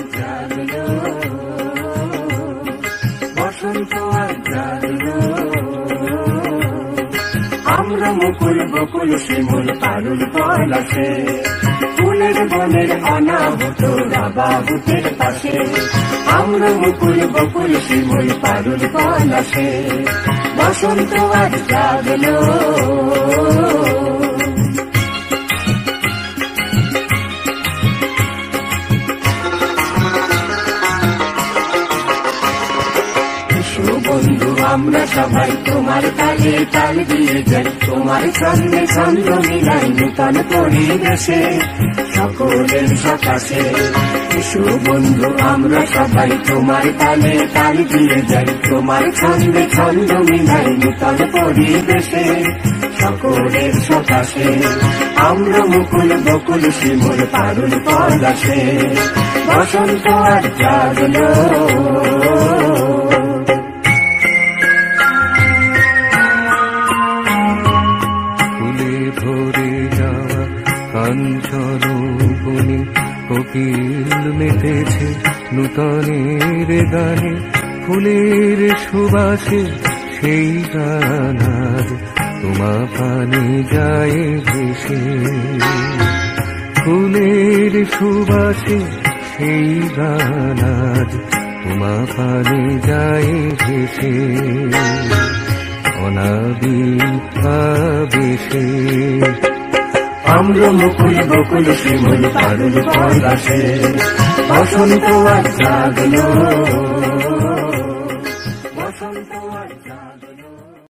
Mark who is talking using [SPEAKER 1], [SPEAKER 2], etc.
[SPEAKER 1] আজ জাগলো, বসন্ত আজ জাগলো। আমরা মুকুল বকুল শিমুল পারুল পলাশে, ফুলের বনের অনাহত রাবাবুতের পাশে। আমরা মুকুল বকুল শিমুল পারুল পলাশে, বসন্ত আজ জাগলো। বন্ধু আমরা সবাই তোমার তালে তাল দিয়ে যাই, তোমার ছন্দে ছন্দ মিলাই নূতন পরিবেশে সকলের সকাশে। শিশু বন্ধু আমরা সবাই তোমার তালে তাল দিয়ে যাই, তোমার ছন্দে ছন্দ মিলাই নূতন পরিবেশে সকলের সকাশে। আমরা মুকুল বকুল শিমুল পারুল পলাশে, বসন্ত আজ জাগলো।
[SPEAKER 2] কাঞ্চন বনে কোকিল মেতেছে নূতনের গানে, ফুলের সুবাসে সেই গান আজ তোমা পানে যায় ভেসে। ফুলের সুবাসে সেই গান আজ তোমা পানে যায় ভেসে। অনাবিল আবেশে
[SPEAKER 1] আমরা মুকুল বকুল শিমুল পারুল পলাশে, বসন্ত আজ জাগলো।